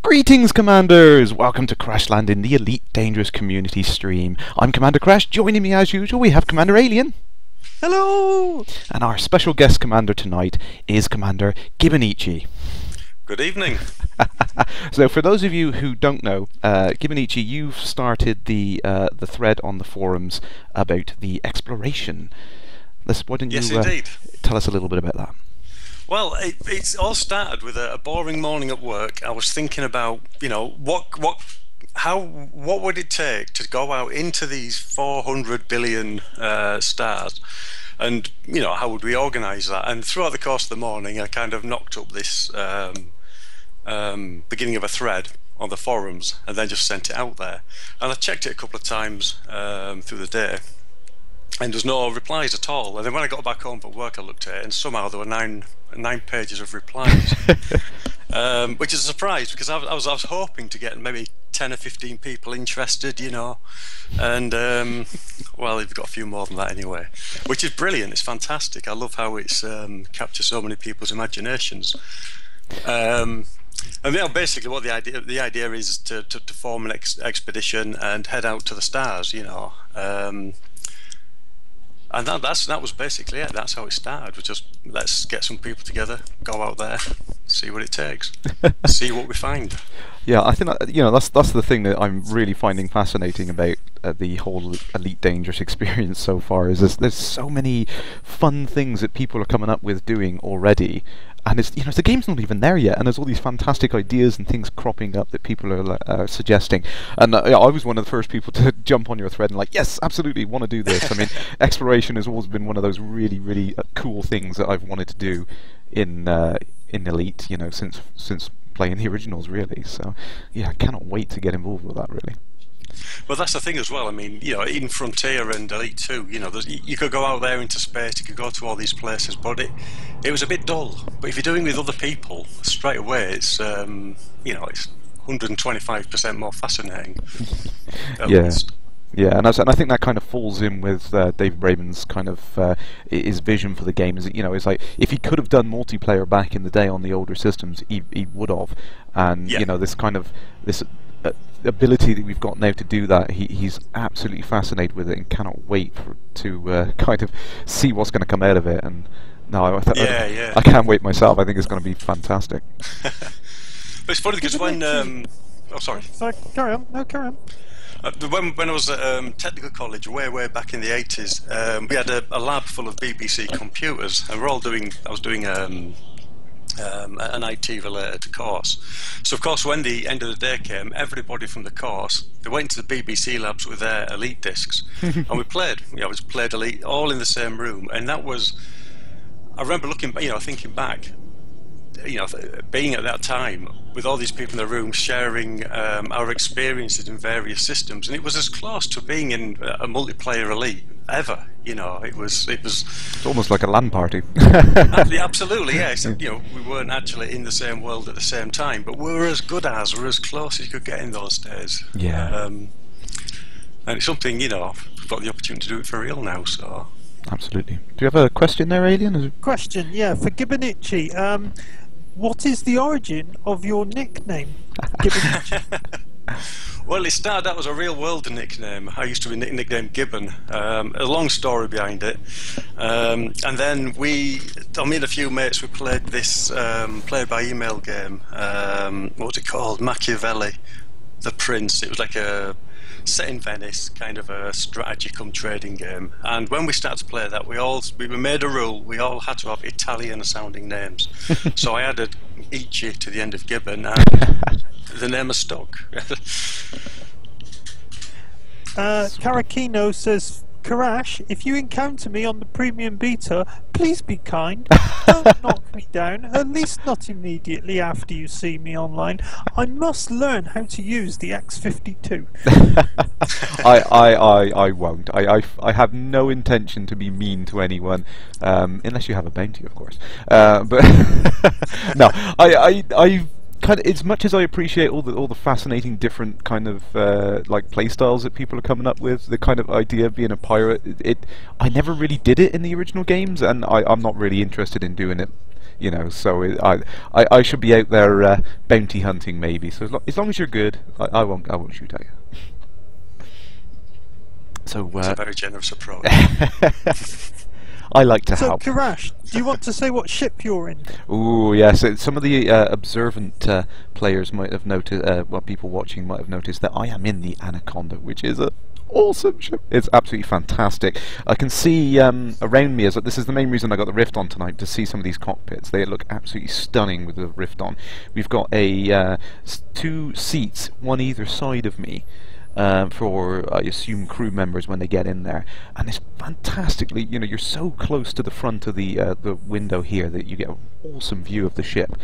Greetings, Commanders! Welcome to Kerrash Landing, the Elite Dangerous Community stream. I'm Commander Kerrash. Joining me as usual, we have Commander Alien. Hello! And our special guest commander tonight is Commander Gibbonici. Good evening. So, for those of you who don't know, Gibbonici, you've started the thread on the forums about the exploration. Why don't Yes, you indeed. tell us a little bit about that? Well, it's all started with a boring morning at work. I was thinking about, what would it take to go out into these 400 billion stars, and how would we organise that? And throughout the course of the morning, I kind of knocked up this beginning of a thread on the forums, and then just sent it out there. And I checked it a couple of times through the day, and there's no replies at all. And then when I got back home from work, I looked at it, and somehow there were nine pages of replies, which is a surprise, because I was hoping to get maybe 10 or 15 people interested, and well, you've got a few more than that anyway, which is brilliant. It's fantastic. I love how it's captured so many people's imaginations. And basically, what the idea is to form an expedition and head out to the stars, and that was basically it. That's how it started. Let's get some people together, go out there, see what it takes, see what we find. Yeah, I think that's the thing that I'm really finding fascinating about the whole Elite Dangerous experience so far. Is there's so many fun things that people are coming up with doing already, and it's the game's not even there yet, and there's all these fantastic ideas and things cropping up that people are suggesting. And I was one of the first people to jump on your thread and yes, absolutely want to do this. I mean, exploration has always been one of those really, really cool things that I've wanted to do in Elite, since playing the originals, really. So yeah, I cannot wait to get involved with that, really. Well, that's the thing as well. I mean, in Frontier and Elite 2, you could go out there into space, you could go to all these places, but it was a bit dull. But if you're doing it with other people, straight away, it's it's 125% more fascinating. Yeah. Yeah, and I think that kind of falls in with David Braben's kind of his vision for the game. It's like if he could have done multiplayer back in the day on the older systems, he would have. And this ability that we've got now to do that, he's absolutely fascinated with it and cannot wait to kind of see what's going to come out of it. And no, I can't wait myself. I think it's going to be fantastic. But it's funny because when oh, sorry. Sorry, carry on. No, carry on. When I was at technical college, way back in the 80s, we had a lab full of BBC computers, and I was doing an IT-related course. So of course, when the end of the day came, everybody from the course, they went to the BBC labs with their Elite discs, and we played. We played Elite all in the same room, and that was. I remember thinking back. Being at that time with all these people in the room sharing our experiences in various systems, and it was as close to being in a multiplayer Elite ever. It was. It's almost like a LAN party. Absolutely, yeah. Except, we weren't actually in the same world at the same time, but we were as close as you could get in those days. Yeah. And it's something we've got the opportunity to do it for real now. So. Absolutely. Do you have a question there, Alien? Question, yeah, for Gibbonici. What is the origin of your nickname, Gibbonici? Well, it started out as a real-world nickname. I used to be nicknamed Gibbon. A long story behind it. And then me and a few mates, we played this play-by-email game. What was it called? Machiavelli, the Prince. It was like a set in Venice, kind of a strategy come trading game. And when we started to play that, we made a rule. We all had to have Italian-sounding names. So I added Ichi to the end of Gibbon, and the name has stuck. Karakino says, Kerrash, if you encounter me on the premium beta, please be kind. Don't knock me down, at least not immediately after you see me online. I must learn how to use the X52. I won't. I have no intention to be mean to anyone, unless you have a bounty, of course. But no, I kind of, as much as I appreciate all the fascinating different kind of play styles that people are coming up with, the kind of idea of being a pirate, I never really did it in the original games, and I'm not really interested in doing it You know, so I should be out there bounty hunting maybe. So as long as you're good, I won't shoot at you. So it's a very generous approach. I like to So, help. Kerrash, do you want to say what ship you're in? Ooh, yes. Some of the observant players might have noticed, well, people watching might have noticed that I am in the Anaconda, which is a awesome ship. It's absolutely fantastic. I can see around me, this is the main reason I got the Rift on tonight, to see some of these cockpits. They look absolutely stunning with the Rift on. We've got a 2 seats, one either side of me. For I assume crew members when they get in there, and it's fantastically, you know, you're so close to the front of the window here that you get an awesome view of the ship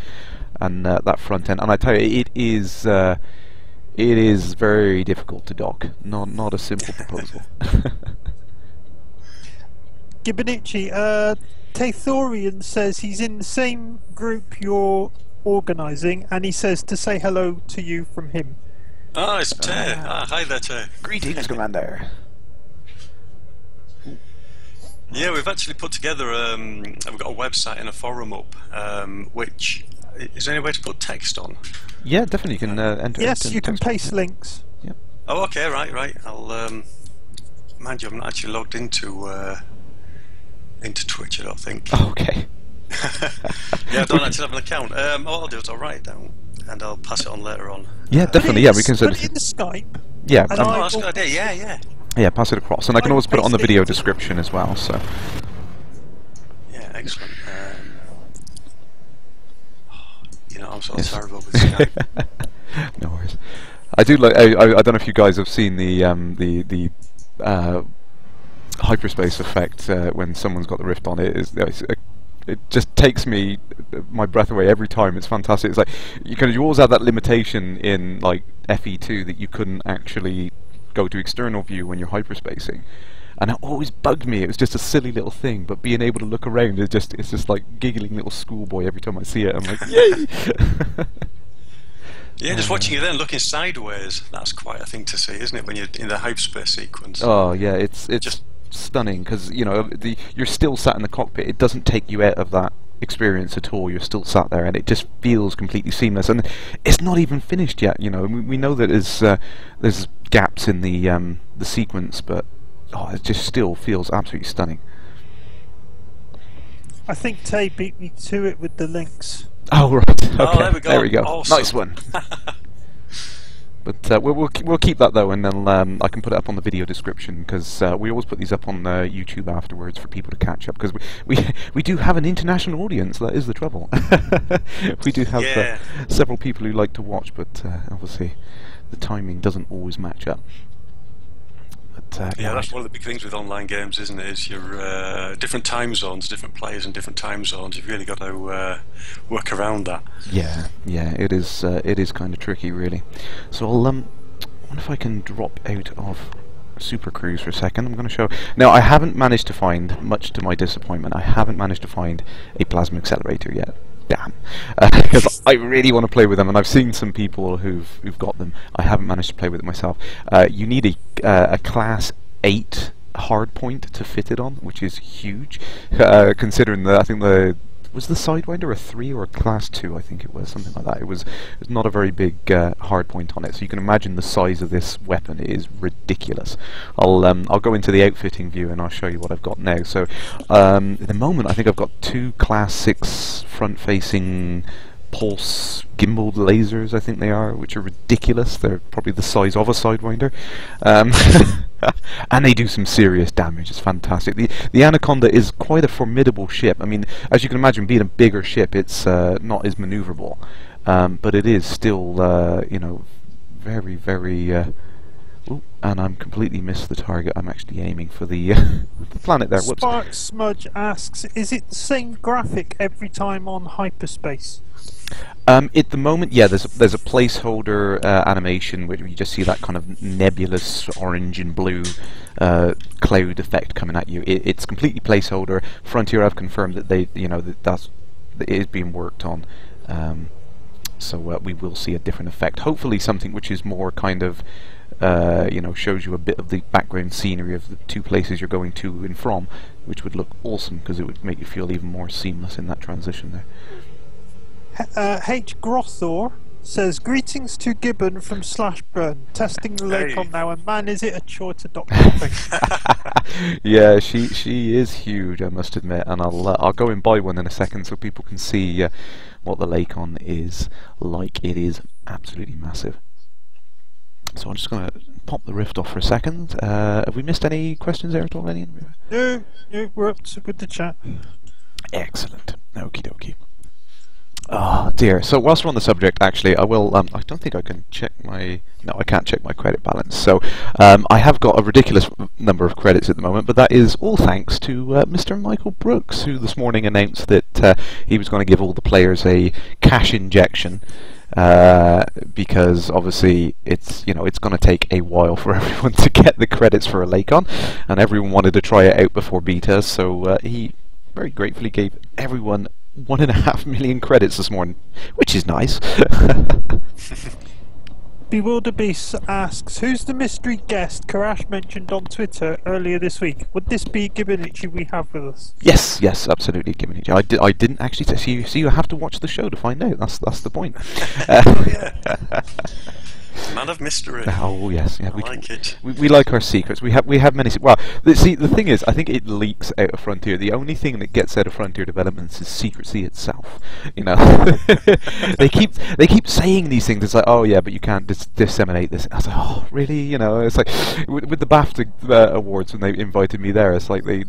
and that front end. And I tell you, it is very difficult to dock. Not a simple proposal. Gibbonici, Tathorian says he's in the same group you're organising, and he says to say hello to you from him. Ah, it's Tay. Hi there, Tay. Greetings, Commander. Yeah, we've actually put together, we've got a website and a forum up, which, is there any way to put text on? Yeah, definitely, you can enter. Yes, you can paste links. Yep. Oh, okay, right. I'll, mind you, I'm not actually logged into Twitch, I don't think. Oh, okay. Yeah, I don't actually have an account. What I'll do is I'll write it down, and I'll pass it on later on. Yeah, definitely. Yeah, we can put it in the Skype. Yeah, and Oh, that's a good idea, yeah. yeah, pass it across, and I can always put it on the video description as well. So. Yeah, excellent. You know, I'm so terrible with Skype. No worries. I do like. I don't know if you guys have seen the hyperspace effect when someone's got the Rift on. It just takes my breath away every time. It's fantastic. It's like you always have that limitation in like FE2 that you couldn't actually go to external view when you're hyperspacing, and it always bugged me. It was just a silly little thing, but being able to look around it's just like giggling little schoolboy every time I see it. I'm like, yay! Yeah, just watching it then looking sideways, that's quite a thing to see, isn't it, when you're in the hyperspace sequence? Oh yeah, it's just stunning, because you know you're still sat in the cockpit. It doesn't take you out of that experience at all. You're still sat there, and it just feels completely seamless. And it's not even finished yet. You know, we know that there's gaps in the sequence, but it just still feels absolutely stunning. I think Tay beat me to it with the links. Oh right, okay. Oh, there we go. There we go. Awesome. Nice one. But we'll keep that though, and then I can put it up on the video description, because we always put these up on YouTube afterwards for people to catch up, because we do have an international audience. That is the trouble. We do have several people who like to watch, but obviously the timing doesn't always match up. But, yeah, that's one of the big things with online games, isn't it? Is your different time zones, different players in different time zones. You've really got to work around that. Yeah, it is kind of tricky, really. So I wonder if I can drop out of Super Cruise for a second. I'm going to show. Now, I haven't managed to find, much to my disappointment, I haven't managed to find a plasma accelerator yet. Damn, because I really want to play with them, and I've seen some people who've got them. I haven't managed to play with it myself. You need a Class 8 hardpoint to fit it on, which is huge, considering that I think was the Sidewinder a 3 or a Class 2? I think it was something like that. It was not a very big hardpoint on it, so you can imagine the size of this weapon. It is ridiculous. I'll go into the outfitting view and I'll show you what I've got now. So at the moment I think I've got 2 Class 6 front-facing pulse gimbaled lasers, I think they are, which are ridiculous. They're probably the size of a Sidewinder. And they do some serious damage. It's fantastic. The Anaconda is quite a formidable ship. I mean, as you can imagine, being a bigger ship, it's not as maneuverable, but it is still, you know, very, very. Ooh, and I'm completely missed the target. I'm actually aiming for the, the planet there. Whoops. Spark Smudge asks, is it the same graphic every time on hyperspace? At the moment, yeah, there's a placeholder animation where you just see that kind of nebulous orange and blue cloud effect coming at you. It's completely placeholder. Frontier have confirmed that they, you know, that it is being worked on, so we will see a different effect. Hopefully, something which is more kind of you know, shows you a bit of the background scenery of the two places you're going to and from, which would look awesome because it would make you feel even more seamless in that transition there. H. Grothor says, greetings to Gibbon from Slashburn, testing the lake on now, and man is it a chore to dock something. Yeah, she is huge, I must admit, and I'll go and buy one in a second so people can see what the lake on is like. It is absolutely massive. So I'm just going to pop the Rift off for a second. Have we missed any questions there at all, any? No, we're up to with the chat. Excellent. Okie dokie. Oh dear. So whilst we're on the subject, actually, I will. I don't think I can check my. No, I can't check my credit balance. So I have got a ridiculous number of credits at the moment, but that is all thanks to Mr. Michael Brooks, who this morning announced that he was going to give all the players a cash injection. Because obviously it's going to take a while for everyone to get the credits for a Lakon, and everyone wanted to try it out before beta, so he very gratefully gave everyone 1.5 million credits this morning, which is nice. Bewilderbeast asks, who's the mystery guest Kerrash mentioned on Twitter earlier this week? Would this be Gibbonici we have with us? Yes, absolutely, Gibbonici. I didn't actually see you have to watch the show to find out. That's the point. Oh, yeah. Man of mystery. Oh yes, yeah, I like it. We like our secrets. We have many. Well, the thing is, I think it leaks out of Frontier. The only thing that gets out of Frontier developments is secrecy itself. You know, they keep saying these things. It's like, oh yeah, but you can't disseminate this. I was like, oh really? You know, it's like with the BAFTA awards when they invited me there. It's like they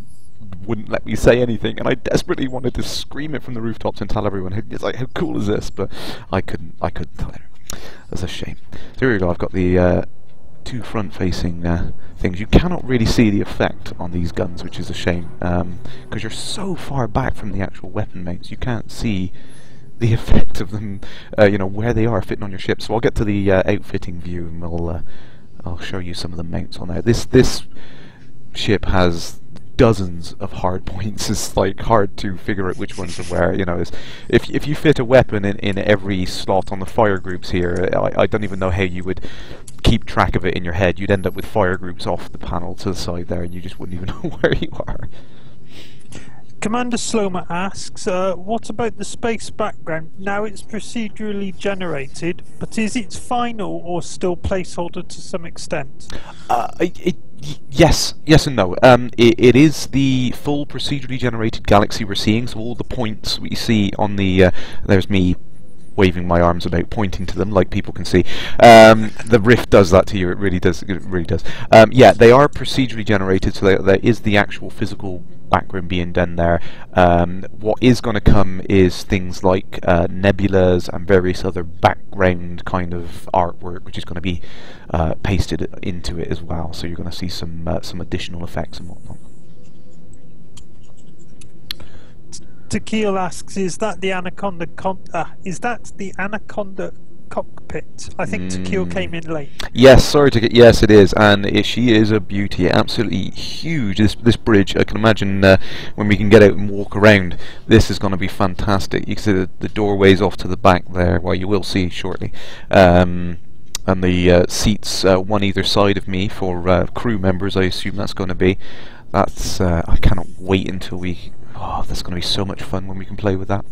wouldn't let me say anything, and I desperately wanted to scream it from the rooftops and tell everyone. It's like, how cool is this? But I couldn't tell everyone. That's a shame. So here we go, I've got the two front-facing things. You cannot really see the effect on these guns, which is a shame, because you're so far back from the actual weapon mounts, you can't see the effect of them, you know, where they are fitting on your ship. So I'll get to the outfitting view, and I'll show you some of the mounts on there. This ship has dozens of hard points. It's like hard to figure out which ones are where. You know, if you fit a weapon in every slot on the fire groups here, I don't even know how you would keep track of it in your head. You'd end up with fire groups off the panel to the side there, and you just wouldn't even know where you are. Commander Sloma asks, what about the space background? Now it's procedurally generated, but is it final or still placeholder to some extent? Yes and no. It is the full procedurally generated galaxy we're seeing, so all the points we see on the... there's me waving my arms about, pointing to them, like people can see. The Rift does that to you, it really does. Yeah, they are procedurally generated, so there is the actual physical background being done there. What is going to come is things like nebulas and various other background kind of artwork, which is going to be pasted into it as well, so you're going to see some additional effects and whatnot. Tequil asks, is that the Anaconda cockpit? I think Tequil came in late. Yes, sorry to get. Yes, it is, and she is a beauty. Absolutely huge. This bridge. I can imagine when we can get out and walk around. This is going to be fantastic. You can see the doorways off to the back there. Well, you will see shortly. And the seats one either side of me for crew members. I assume that's going to be. That's. I cannot wait until we. Oh, that's going to be so much fun when we can play with that.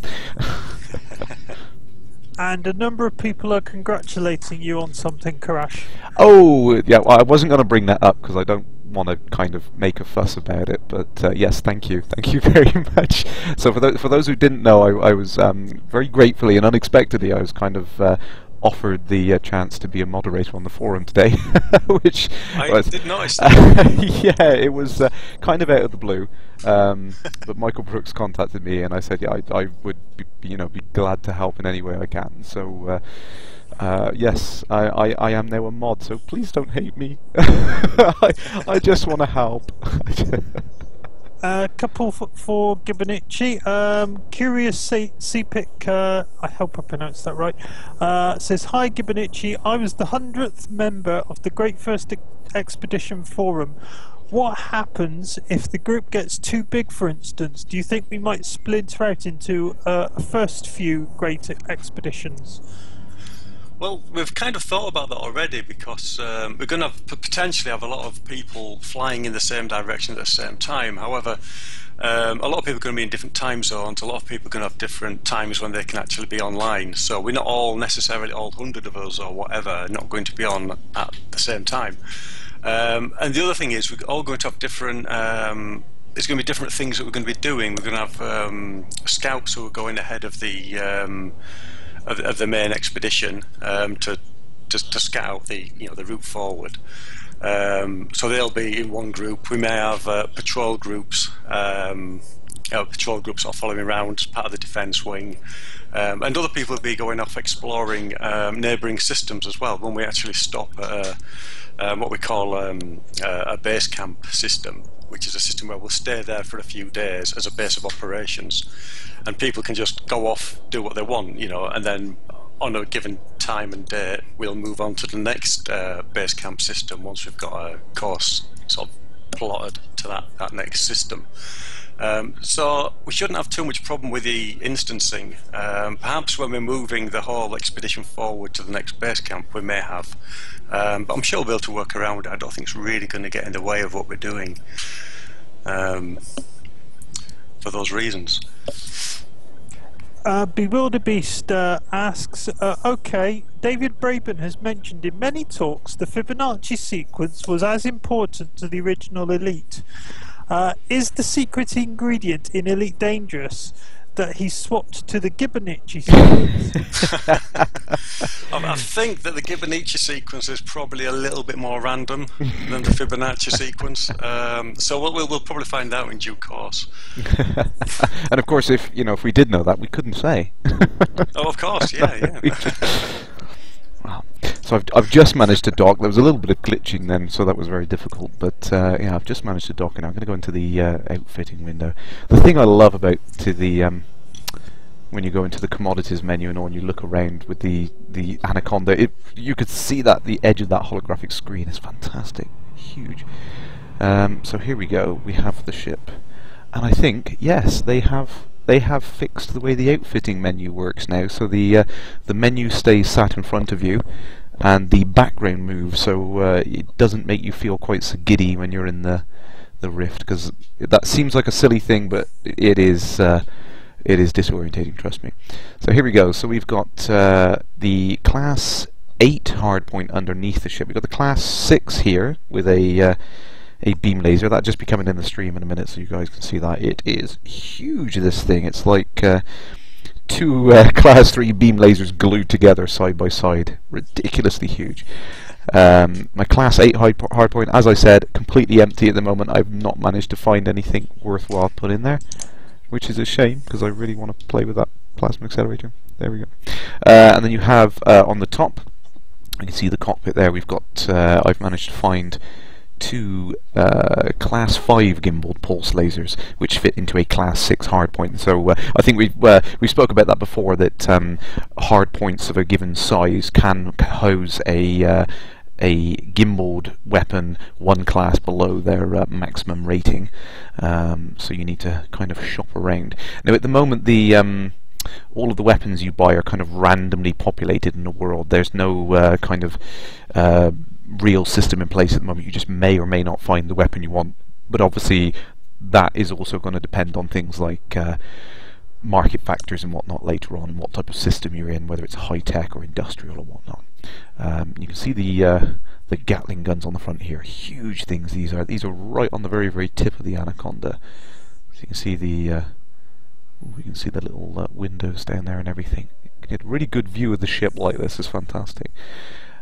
And a number of people are congratulating you on something, Kerrash. Oh, yeah, well, I wasn't going to bring that up because I don't want to kind of make a fuss about it, but yes, thank you very much. So for those who didn't know, I was very gratefully and unexpectedly, I was kind of offered the chance to be a moderator on the forum today, which I did notice that. Yeah, it was kind of out of the blue, but Michael Brooks contacted me, and I said, yeah, I would be glad to help in any way I can. So yes, I am now a mod, so please don't hate me. I just want to help. A couple for Gibbonici. Curious Seapic, I hope I pronounced that right, says, hi Gibbonici, I was the 100th member of the Great First Expedition Forum. What happens if the group gets too big, for instance? Do you think we might splinter out into a first few great expeditions? Well, we've kind of thought about that already because we're going to potentially have a lot of people flying in the same direction at the same time. However, a lot of people are going to be in different time zones. A lot of people are going to have different times when they can actually be online. So we're not all necessarily, all 100 of us or whatever, not going to be on at the same time. And the other thing is we're all going to have different... there's going to be different things that we're going to be doing. We're going to have scouts who are going ahead of the main expedition to scout the the route forward. So they'll be in one group. We may have patrol groups. Patrol groups are following around as part of the defence wing, and other people will be going off exploring neighbouring systems as well. When we actually stop at what we call a base camp system, which is a system where we'll stay there for a few days as a base of operations, and people can just go off, do what they want, and then on a given time and date we'll move on to the next base camp system once we've got a course sort of plotted to that next system. So we shouldn't have too much problem with the instancing. Perhaps when we're moving the whole expedition forward to the next base camp we may have, but I'm sure we'll be able to work around it. I don't think it's really going to get in the way of what we're doing for those reasons. Bewilderbeast asks, okay, David Braben has mentioned in many talks the Fibonacci sequence was as important to the original Elite. Is the secret ingredient in Elite Dangerous that he swapped to the Gibbonici sequence? I think that the Gibbonici sequence is probably a little bit more random than the Fibonacci sequence. So we'll probably find out in due course. And of course, if we did know that, we couldn't say. Oh, of course, yeah. Wow. So I've just managed to dock. There was a little bit of glitching then, so that was very difficult. But yeah, I've just managed to dock, and I'm going to go into the outfitting window. The thing I love about when you go into the commodities menu and you look around with the Anaconda, you could see that the edge of that holographic screen is fantastic, huge. So here we go. We have the ship, and I think yes, they have fixed the way the outfitting menu works now. So the menu stays sat in front of you, and the background moves, so it doesn't make you feel quite so giddy when you're in the Rift, because that seems like a silly thing, but it is disorientating, trust me. So here we go. So we've got the Class 8 hardpoint underneath the ship. We've got the Class 6 here with a beam laser. That'll just be coming in the stream in a minute, so you guys can see that. It is huge, this thing. It's like two Class 3 beam lasers glued together side by side. Ridiculously huge. My Class 8 hardpoint, as I said, completely empty at the moment. I've not managed to find anything worthwhile put in there, which is a shame, because I really want to play with that plasma accelerator. There we go. And then you have on the top, you can see the cockpit there. We've got I've managed to find two Class 5 gimbaled pulse lasers, which fit into a Class 6 hardpoint. So I think we spoke about that before, that hardpoints of a given size can house a gimbaled weapon one class below their maximum rating. So you need to kind of shop around. Now at the moment, all of the weapons you buy are kind of randomly populated in the world. There's no kind of real system in place at the moment. You just may or may not find the weapon you want, but obviously that is also going to depend on things like market factors and whatnot later on, and what type of system you're in, whether it's high-tech or industrial or whatnot. You can see the Gatling guns on the front here. Huge things these are. These are right on the very, very tip of the Anaconda. So you can see we can see the little windows down there and everything. You can get a really good view of the ship like this. It's fantastic.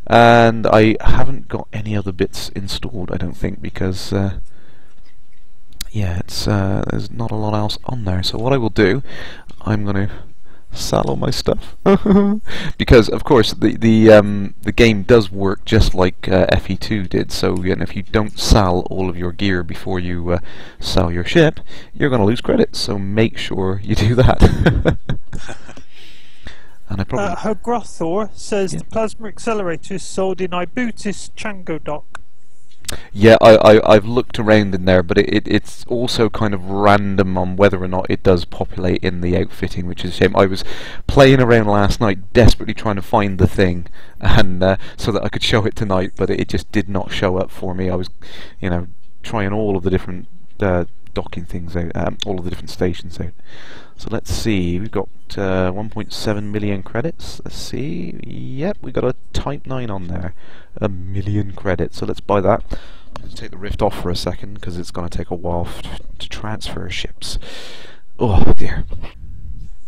And I haven't got any other bits installed, I don't think, because yeah, it's there's not a lot else on there. So what I will do, I'm going to sell all my stuff because of course the game does work just like FE2 did. So if you don't sell all of your gear before you sell your ship, you're going to lose credits. So make sure you do that. And I probably Hergrothor says the plasma accelerator is sold in Ibutis Chango Dock. Yeah, I've looked around in there, but it's also kind of random on whether or not it does populate in the outfitting, which is a shame. I was playing around last night, desperately trying to find the thing, and so that I could show it tonight, but it just did not show up for me. I was, trying all of the different docking things out, all of the different stations out. So let's see, we've got 1.7 million credits. Let's see, yep, we got a Type 9 on there, 1 million credits. So let's buy that. Let's take the Rift off for a second because it's going to take a while to transfer ships. Oh dear.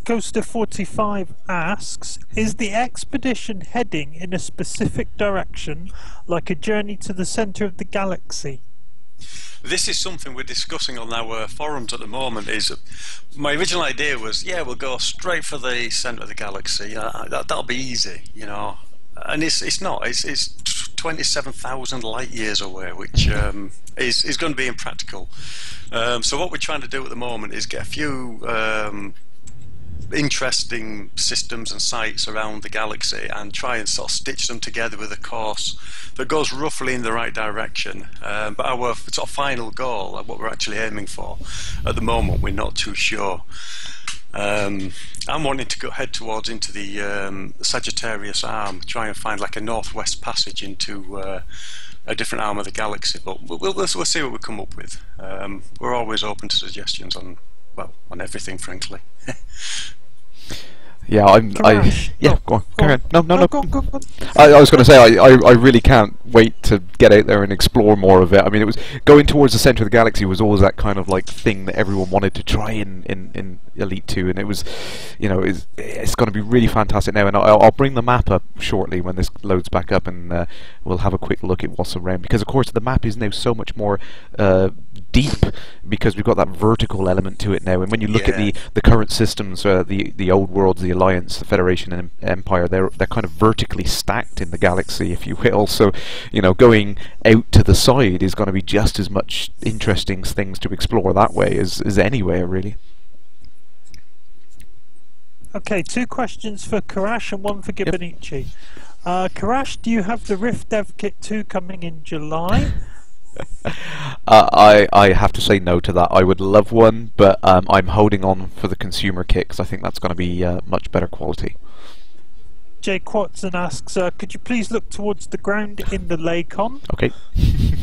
Coaster45 asks, is the expedition heading in a specific direction, like a journey to the centre of the galaxy? This is something we're discussing on our forums at the moment. Is my original idea was, yeah, we'll go straight for the centre of the galaxy. That'll be easy, and it's not. It's 27,000 light years away, which is going to be impractical. So what we're trying to do at the moment is get a few interesting systems and sites around the galaxy and try and sort of stitch them together with a course that goes roughly in the right direction. But our sort of final goal, what we're actually aiming for at the moment, we're not too sure. I'm wanting to head towards into the Sagittarius arm, try and find like a northwest passage into a different arm of the galaxy, but we'll see what we come up with. We're always open to suggestions on everything, frankly. Yeah, go on. Carry on. No. Go on. I was going to say, I really can't wait to get out there and explore more of it. I mean, it was going towards the centre of the galaxy was always that kind of like thing that everyone wanted to try in Elite 2, and it was, it's going to be really fantastic now. And I'll bring the map up shortly when this loads back up, and we'll have a quick look at what's around, because of course the map is now so much more deep because we've got that vertical element to it now. And when you look at the current systems, the old worlds, the Alliance, the Federation and Empire, they're kind of vertically stacked in the galaxy, if you will. So going out to the side is going to be just as much interesting things to explore that way as anywhere, really. Okay, 2 questions for Kerrash and 1 for Gibbonici. Kerrash, do you have the Rift Dev Kit 2 coming in July? I have to say no to that. I would love one, but I'm holding on for the consumer kit because I think that's going to be much better quality. Jay Quatson asks, could you please look towards the ground in the Lacon? Okay,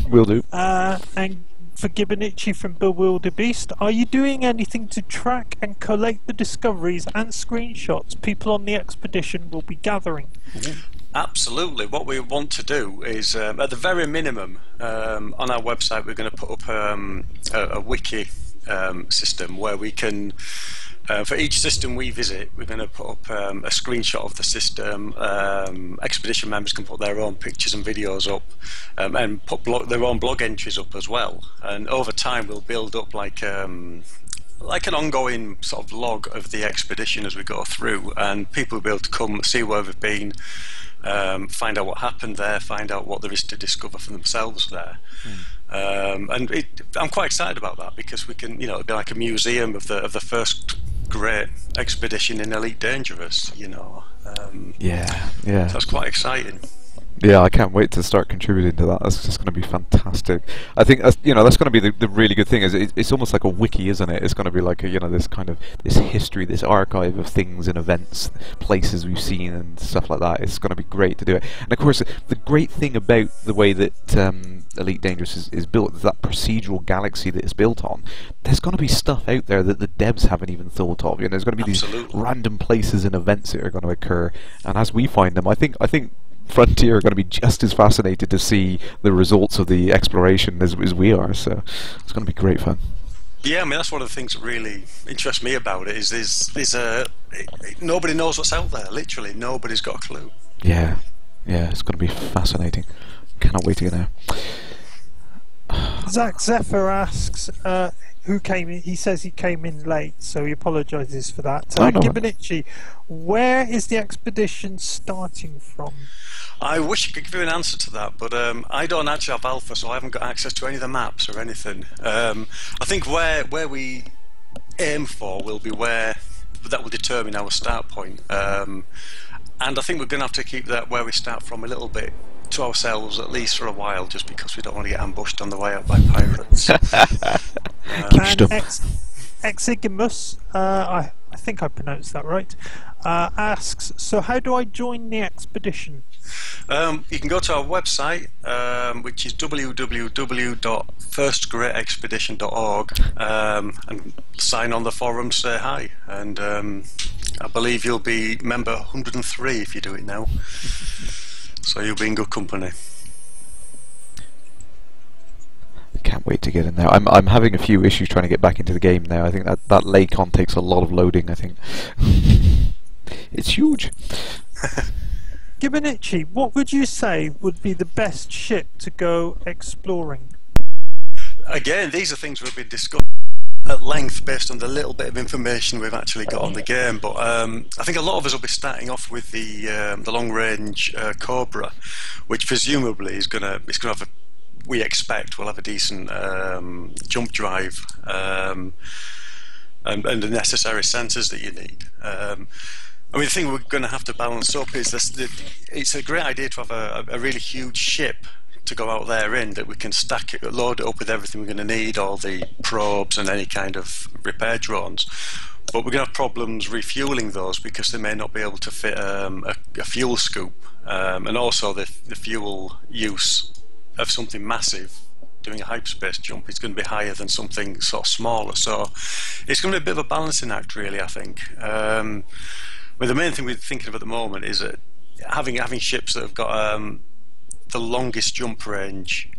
will do. And for Gibbonici from Bewilderbeast, are you doing anything to track and collate the discoveries and screenshots people on the expedition will be gathering? Absolutely. What we want to do is, at the very minimum, on our website we're going to put up a wiki system where we can, for each system we visit, we're going to put up a screenshot of the system. Expedition members can put their own pictures and videos up, and put their own blog entries up as well. And over time we'll build up like an ongoing sort of log of the expedition as we go through, and people will be able to come see where we've been, find out what happened there, find out what there is to discover for themselves there. And I'm quite excited about that because we can, it'll be like a museum of the first great expedition in Elite Dangerous. Yeah. So that's quite exciting. Yeah, I can't wait to start contributing to that. That's just going to be fantastic. I think that's going to be the really good thing. Is it's almost like a wiki, isn't it? It's going to be like this history, this archive of things and events, places we've seen and stuff like that. It's going to be great to do it. And of course, the great thing about the way that Elite Dangerous is built is that procedural galaxy that it's built on. There's going to be stuff out there that the devs haven't even thought of. There's going to be these random places and events that are going to occur. And as we find them, I think Frontier are going to be just as fascinated to see the results of the exploration as we are, so it's going to be great fun. Yeah, I mean, that's one of the things that really interests me about it is nobody knows what's out there. Literally nobody's got a clue. Yeah, it's going to be fascinating. Cannot wait to get there. Zach Zephyr asks, who came in? He says he came in late, so he apologises for that. Gibbonici, where is the expedition starting from? I wish I could give you an answer to that, but I don't actually have Alpha, so I haven't got access to any of the maps or anything. I think where we aim for will be where that will determine our start point. And I think we're going to have to keep that where we start from a little bit to ourselves at least for a while, just because we don't want to get ambushed on the way out by pirates. Keep And stum. Exigimus, I think I pronounced that right, asks, so how do I join the expedition? You can go to our website, which is www.firstgreatexpedition.org, and sign on the forum, say hi, and I believe you'll be member 103 if you do it now, so you'll be in good company. Can't wait to get in there. I'm having a few issues trying to get back into the game now. I think that Lakon takes a lot of loading, I think. It's huge. Gibbonici, what would you say would be the best ship to go exploring? Again, these are things we've been discussing at length based on the little bit of information we've actually got on the game, but I think a lot of us will be starting off with the long-range Cobra, which presumably is going to have we expect will have a decent jump drive and the necessary sensors that you need. I mean, the thing we're going to have to balance up is this: it's a great idea to have a really huge ship to go out there in, that we can stack it, load it up with everything we're going to need, all the probes and any kind of repair drones. But we're going to have problems refueling those because they may not be able to fit a fuel scoop, and also the fuel use of something massive doing a hyperspace jump is going to be higher than something sort of smaller. So it's going to be a bit of a balancing act, really, I think. Well, the main thing we're thinking of at the moment is that having ships that have got the longest jump range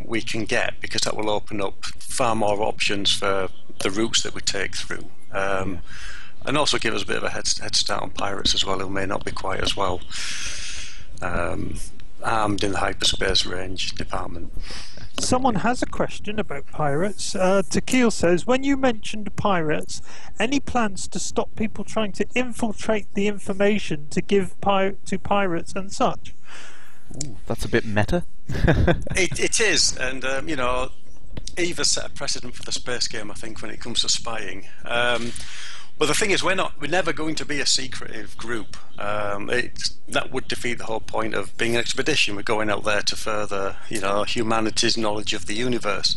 we can get, because that will open up far more options for the routes that we take through, and also give us a bit of a head start on pirates as well, who may not be quite as well armed in the hyperspace range department. Someone has a question about pirates. Tequil says, when you mentioned pirates, any plans to stop people trying to infiltrate the information to give to pirates and such? Ooh, that's a bit meta. It is, and you know, Eva set a precedent for the space game, I think, when it comes to spying. But the thing is, we're never going to be a secretive group. That would defeat the whole point of being an expedition. We're going out there to further, you know, humanity's knowledge of the universe.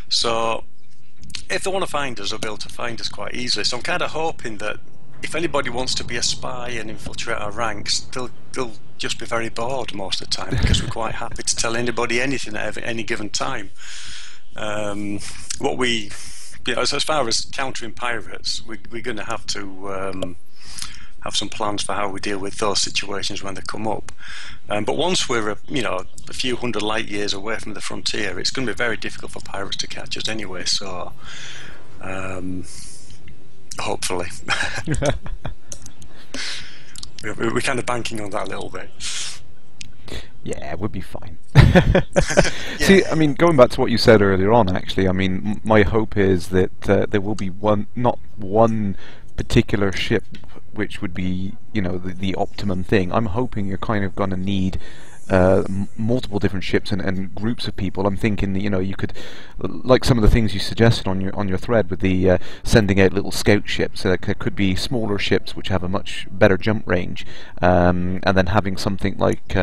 So, if they want to find us, they'll be able to find us quite easily. So I'm kind of hoping that if anybody wants to be a spy and infiltrate our ranks, they'll just be very bored most of the time, because we're quite happy to tell anybody anything at any given time. As far as countering pirates, we're going to have to have some plans for how we deal with those situations when they come up. But once we're a few hundred light years away from the frontier, it's going to be very difficult for pirates to catch us anyway. So hopefully, we're kind of banking on that a little bit. Yeah, we'll be fine. See, I mean, going back to what you said earlier on, actually, I mean, my hope is that there will be not one particular ship which would be, you know, the optimum thing. I'm hoping you're kind of going to need multiple different ships and groups of people. I'm thinking that, you know, you could, like some of the things you suggested on your thread with the sending out little scout ships. There could be smaller ships which have a much better jump range, and then having something like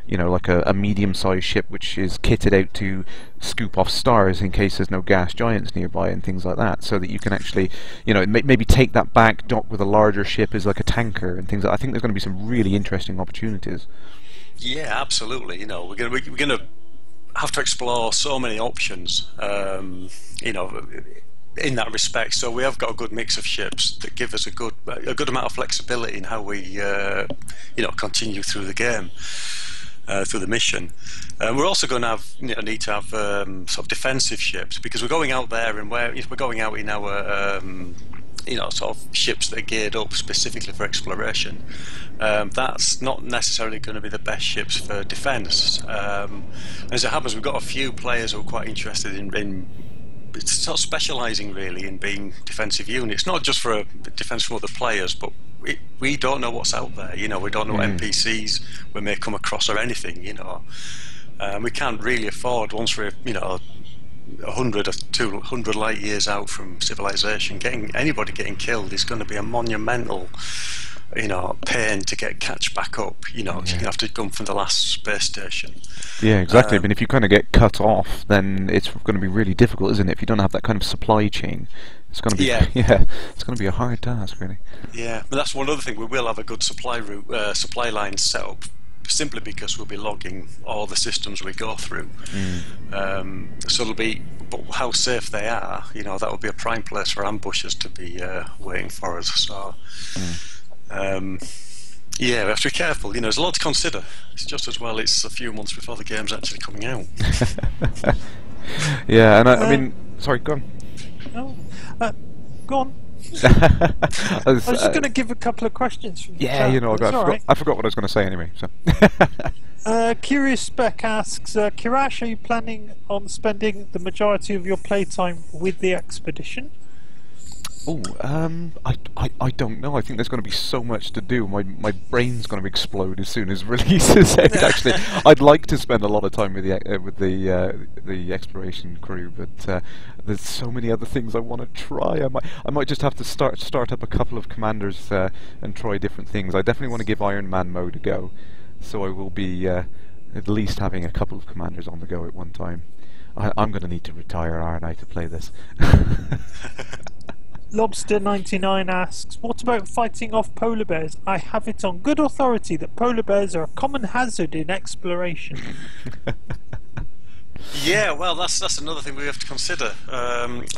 you know, like a medium-sized ship which is kitted out to scoop off stars in case there's no gas giants nearby and things like that, so that you can actually, you know, maybe take that back, dock with a larger ship as like a tanker and things like that. I think there's going to be some really interesting opportunities. Yeah, absolutely. You know, we're going to have to explore so many options, you know, in that respect. So we have got a good mix of ships that give us a good amount of flexibility in how we, you know, continue through the game. Through the mission. We're also going to need to have sort of defensive ships, because we're going out there, and we're going out in our you know, sort of ships that are geared up specifically for exploration. That's not necessarily going to be the best ships for defence. As it happens, we've got a few players who are quite interested in sort of specialising really in being defensive units, not just for defence from other players, but we don't know what's out there. You know, we don't know what NPCs we may come across or anything. You know, we can't really afford, once we're, you know, 100 or 200 light years out from civilization. Anybody getting killed is going to be a monumental, pain to catch back up. Cause you're going to have to come from the last space station. Yeah, exactly. I mean, if you kind of get cut off, then it's going to be really difficult, isn't it? If you don't have that kind of supply chain, it's going to be it's going to be a hard task, really. Yeah, but that's one other thing. We will have a good supply line set up, simply because we'll be logging all the systems we go through. So it'll be, but how safe they are, that would be a prime place for ambushers to be waiting for us. So. Yeah, we have to be careful. There's a lot to consider. It's just as well it's a few months before the game's actually coming out. Yeah, and I mean, sorry, go on. No, go on. I was just going to give a couple of questions from the chat. I forgot what I was going to say anyway. So. Curious Spec asks, Kerrash, are you planning on spending the majority of your playtime with the expedition? Oh, I don't know. I think there's going to be so much to do. My brain's going to explode as soon as release is out. Actually, I'd like to spend a lot of time with the exploration crew, but there's so many other things I want to try. I might just have to start up a couple of commanders and try different things. I definitely want to give Iron Man mode a go, so I will be at least having a couple of commanders on the go at one time. I'm going to need to retire, aren't I, to play this? Lobster99 asks, what about fighting off polar bears? I have it on good authority that polar bears are a common hazard in exploration. Yeah, well, that's another thing we have to consider.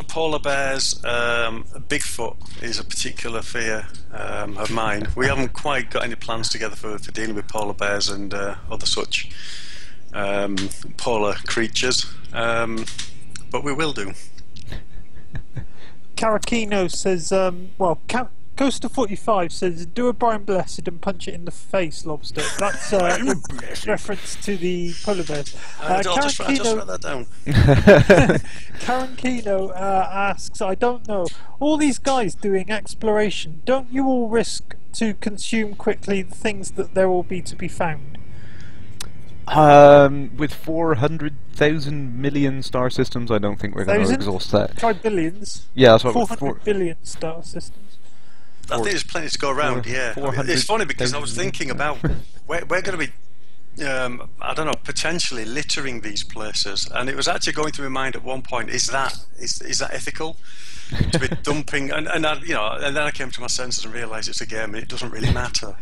Polar bears, Bigfoot is a particular fear of mine. We haven't quite got any plans together for dealing with polar bears and other such polar creatures, but we will do. Karakino says, Coaster 45 says, do a Brian Blessed and punch it in the face, Lobster. That's reference to the polar bears. I just write that down. Karakino asks, I don't know, all these guys doing exploration, don't you all risk to consume quickly the things that there will be to be found? With 400,000 million star systems, I don't think we're going to exhaust that. Try billions. Yeah, that's what 400 billion star systems. I think there's plenty to go around. It's funny because I was thinking about we're going to be, I don't know, potentially littering these places, and it was actually going through my mind at one point: is that ethical? To be dumping, and then I came to my senses and realised it's a game and it doesn't really matter.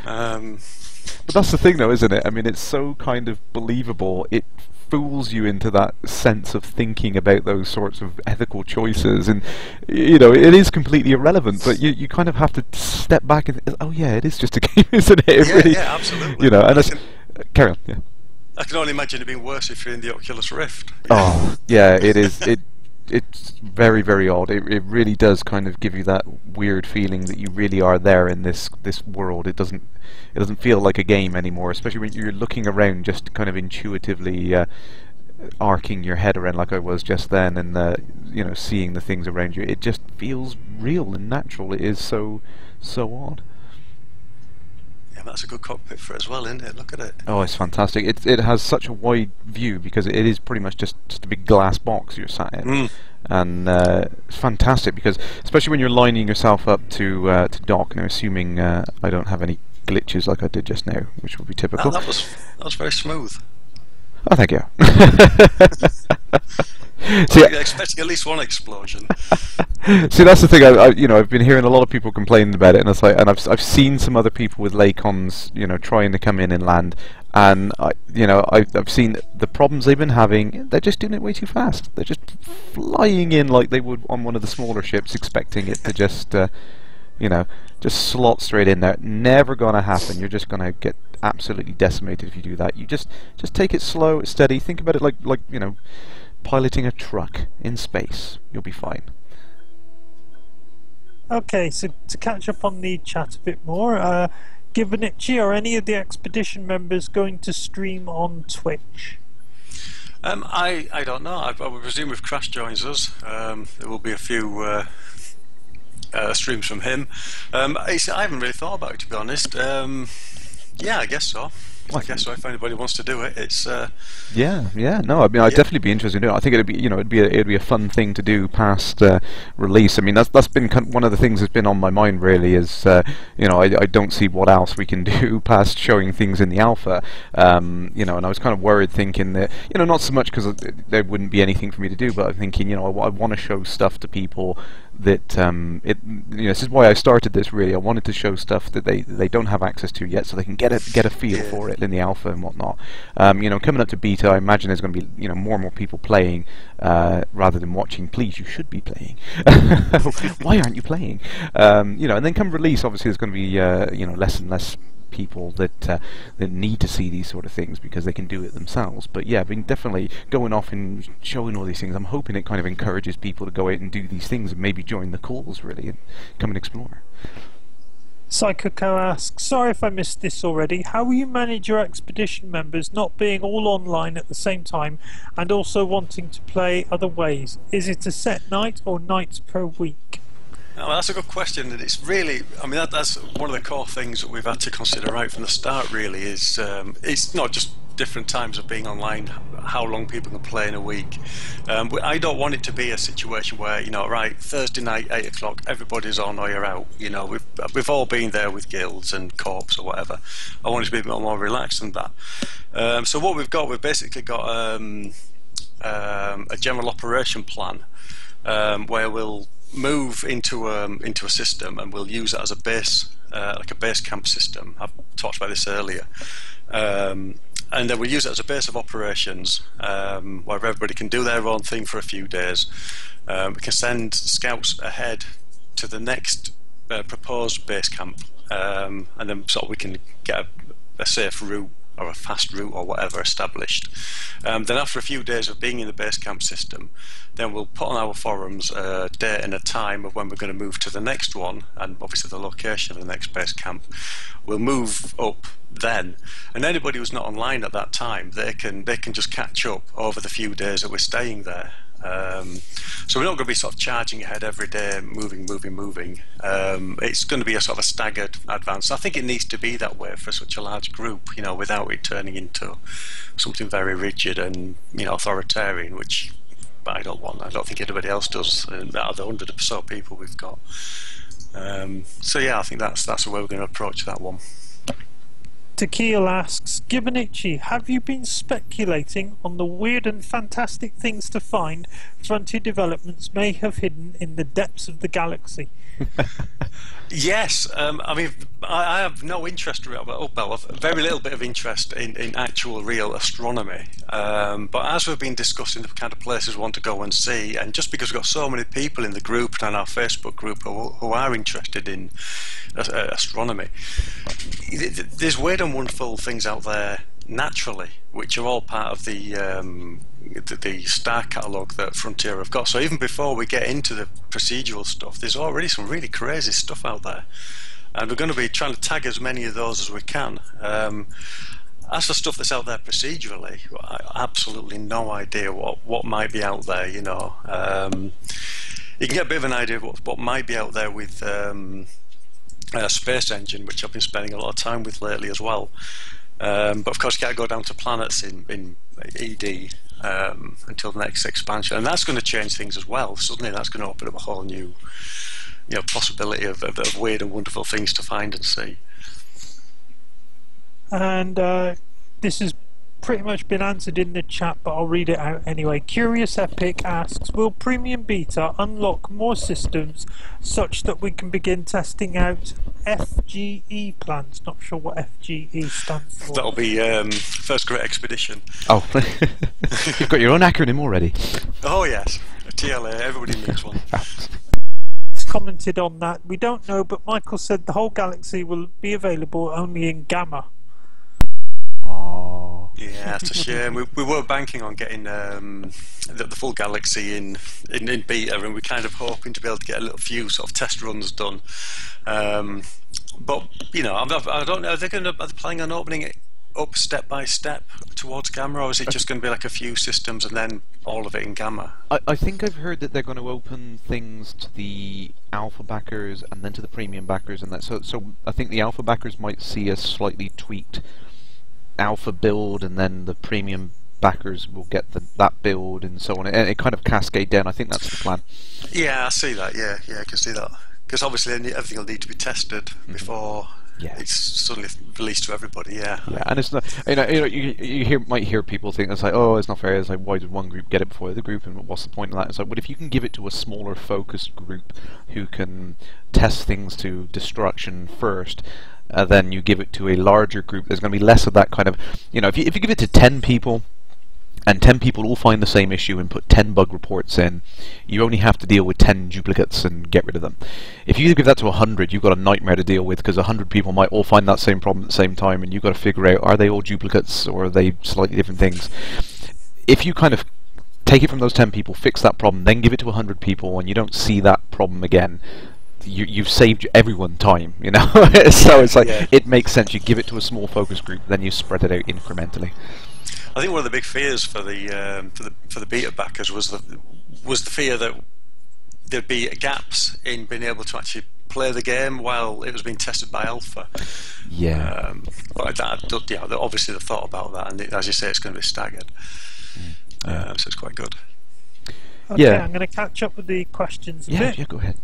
But that's the thing, though, isn't it? I mean, it's so kind of believable. It fools you into that sense of thinking about those sorts of ethical choices, and it is completely irrelevant. But you kind of have to step back and oh yeah, it is just a game, isn't it? Yeah, absolutely. And carry on. Yeah. I can only imagine it being worse if you're in the Oculus Rift. Oh yeah, it is. It's very, very odd. It really does kind of give you that weird feeling that you really are there in this world. It doesn't feel like a game anymore, especially when you're looking around, just kind of intuitively arcing your head around like I was just then, and seeing the things around you. It just feels real and natural. It is so odd. Yeah, that's a good cockpit for it as well, isn't it? Look at it. Oh, it's fantastic. It has such a wide view because it is pretty much just a big glass box you're sat in. And it's fantastic because, especially when you're lining yourself up to dock, now assuming I don't have any glitches like I did just now, which would be typical. That was very smooth. Oh, thank you. So you're expecting at least one explosion. See, that's the thing. I've been hearing a lot of people complaining about it, and it's like, and I've seen some other people with Lakons, trying to come in and land, and I've seen the problems they've been having. They're just doing it way too fast. They're just flying in like they would on one of the smaller ships, expecting it to just slot straight in there. Never gonna happen. You're just gonna get absolutely decimated if you do that. You just take it slow, steady. Think about it like piloting a truck in space. You'll be fine. Okay, so to catch up on the chat a bit more, Gibbonici, are any of the expedition members going to stream on Twitch? I don't know. I would presume if Crash joins us, there will be a few streams from him. I haven't really thought about it, to be honest. Yeah, I guess so. I guess so. If anybody wants to do it, it's Yeah. No, I mean, I'd definitely be interested in doing it. I think it'd be, it'd be a fun thing to do past release. I mean, that's been one of the things that's been on my mind really. Is I don't see what else we can do past showing things in the alpha. And I was kind of worried, thinking that not so much because there wouldn't be anything for me to do, but I'm thinking I want to show stuff to people that this is why I started this really. I wanted to show stuff that they don't have access to yet, so they can get a feel for it in the alpha and whatnot. Coming up to beta, I imagine there's going to be more and more people playing rather than watching. Please, you should be playing. Why aren't you playing? And then come release, obviously there's going to be less and less people that need to see these sort of things because they can do it themselves. But yeah, I mean, definitely going off and showing all these things, I'm hoping it kind of encourages people to go out and do these things and maybe join the calls really and come and explore. Psycho asks, sorry if I missed this already, how will you manage your expedition members not being all online at the same time and also wanting to play other ways? Is it a set night or nights per week? Well, that's a good question, and it's really, I mean, that's one of the core things that we've had to consider right from the start, really, is it's not just different times of being online, how long people can play in a week. I don't want it to be a situation where, right, Thursday night, 8 o'clock, everybody's on or you're out. We've all been there with guilds and corps or whatever. I want it to be a bit more relaxed than that. So what we've basically got a general operation plan where we'll move into a system and we'll use it as a base, like a base camp system. I talked about this earlier. And then we'll use it as a base of operations where everybody can do their own thing for a few days. We can send scouts ahead to the next proposed base camp, and then sort of we can get a safe route or a fast route or whatever established. Then after a few days of being in the base camp system, then we'll put on our forums a date and a time of when we're going to move to the next one, and obviously the location of the next base camp. We'll move up then, and anybody who's not online at that time, they can just catch up over the few days that we're staying there. So we're not going to be sort of charging ahead every day, moving. It's going to be a sort of a staggered advance. I think it needs to be that way for such a large group, without it turning into something very rigid and authoritarian, which I don't want. I don't think anybody else does out of the 100 or so people we've got. So yeah, I think that's the way we're going to approach that one. Tequil asks, Gibbonici, have you been speculating on the weird and fantastic things to find Frontier Developments may have hidden in the depths of the galaxy? Yes, I mean, I have no interest, well, very little bit of interest in actual real astronomy. But as we've been discussing the kind of places we want to go and see, and just because we've got so many people in the group and our Facebook group who are interested in astronomy, there's weird and wonderful things out there naturally, which are all part of the star catalogue that Frontier have got. So even before we get into the procedural stuff, there's already some really crazy stuff out there, and we're going to be trying to tag as many of those as we can. As for stuff that's out there procedurally, I absolutely no idea what might be out there. You can get a bit of an idea of what might be out there with Space Engine, which I've been spending a lot of time with lately as well. But of course you can't go down to planets in ED until the next expansion, and that's going to change things as well. Suddenly that's going to open up a whole new possibility of weird and wonderful things to find and see. And this has pretty much been answered in the chat, but I'll read it out anyway. Curious Epic asks, will Premium Beta unlock more systems such that we can begin testing out FGE plans? Not sure what FGE stands for. That'll be First Great Expedition. Oh, you've got your own acronym already. Oh yes, TLA, everybody needs one. Commented on that. We don't know, but Michael said the whole galaxy will be available only in Gamma. Oh. Yeah, it's a shame. We were banking on getting the full galaxy in beta, and we're kind of hoping to be able to get a little few sort of test runs done. But I don't know. Are they planning on opening it up step by step towards Gamma, or is it just going to be like a few systems and then all of it in Gamma? I think I've heard that they're going to open things to the alpha backers and then to the premium backers, and that. So I think the alpha backers might see a slightly tweaked alpha build, and then the premium backers will get that build, and so on, and it kind of cascade down. I think that's the plan. Yeah, I see that. Yeah, I can see that. Because obviously everything will need to be tested before it's suddenly released to everybody. Yeah. Yeah, and it's not. You might hear people think it's like, oh, it's not fair. It's like, why did one group get it before the other group, and what's the point of that? It's like, but if you can give it to a smaller, focused group who can test things to destruction first. Then you give it to a larger group. There's going to be less of that kind of, if you give it to 10 people, and 10 people all find the same issue and put 10 bug reports in, you only have to deal with 10 duplicates and get rid of them. If you give that to 100, you've got a nightmare to deal with, because 100 people might all find that same problem at the same time, and you've got to figure out, are they all duplicates or are they slightly different things? If you kind of take it from those 10 people, fix that problem, then give it to 100 people, and you don't see that problem again, you've saved everyone time, So it's like, it makes sense. You give it to a small focus group, then you spread it out incrementally. I think one of the big fears for the beta backers was the fear that there'd be gaps in being able to actually play the game while it was being tested by alpha. Yeah. But obviously they've thought about that, and as you say, it's going to be staggered. So it's quite good. Okay, I'm going to catch up with the questions a bit. Yeah, go ahead.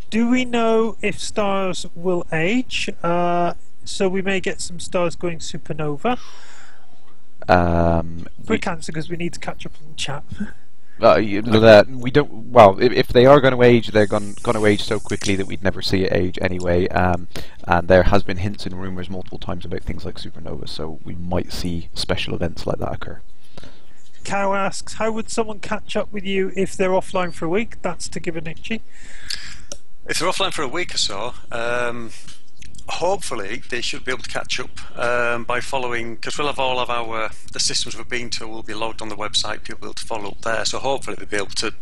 Do we know if stars will age? So we may get some stars going supernova. Quick answer, because we need to catch up on the chat. We don't. Well, if they are going to age, they're going to age so quickly that we'd never see it age anyway. And there has been hints and rumours multiple times about things like supernova, so we might see special events like that occur. Cow asks, how would someone catch up with you if they're offline for a week? That's to Gibbonici. If they're offline for a week or so, hopefully they should be able to catch up by following, because we'll have all of the systems we've been to will be logged on the website. People will be able to follow up there, so hopefully they'll be able to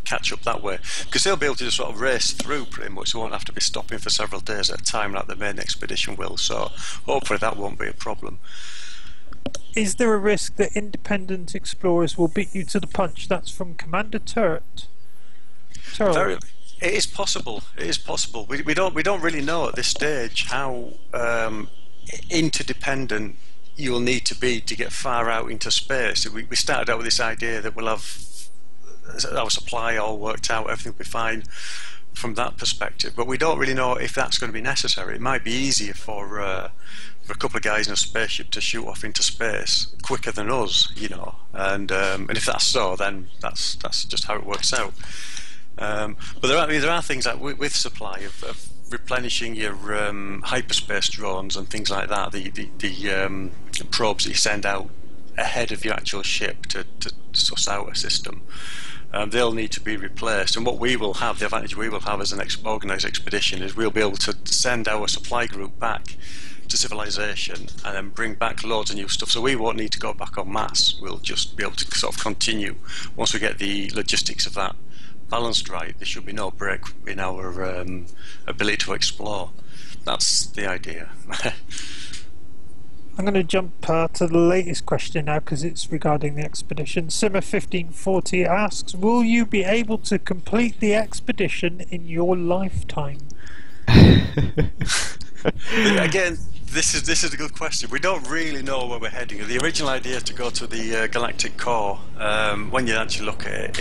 catch up that way, because they'll be able to just sort of race through pretty much. They won't have to be stopping for several days at a time like the main expedition will, so hopefully that won't be a problem. Is there a risk that independent explorers will beat you to the punch? That's from Commander Turret. It is possible. It is possible. We don't really know at this stage how interdependent you will need to be to get far out into space. We started out with this idea that we'll have our supply all worked out, everything will be fine from that perspective. But we don't really know if that's going to be necessary. It might be easier for a couple of guys in a spaceship to shoot off into space quicker than us, And if that's so, then that's just how it works out. But there are things like with supply of replenishing your hyperspace drones and things like that, the probes that you send out ahead of your actual ship to suss out a system, they'll need to be replaced. And what we will have, the advantage we will have as an organised expedition, is we'll be able to send our supply group back to civilization and then bring back loads of new stuff, so we won't need to go back en masse. We'll just be able to sort of continue once we get the logistics of that balanced right. There should be no break in our ability to explore. That's the idea. I'm going to jump to the latest question now, because it's regarding the expedition. Simmer 1540 asks, will you be able to complete the expedition in your lifetime? Again, this is a good question. We don't really know where we're heading. The original idea is to go to the galactic core. When you actually look at it,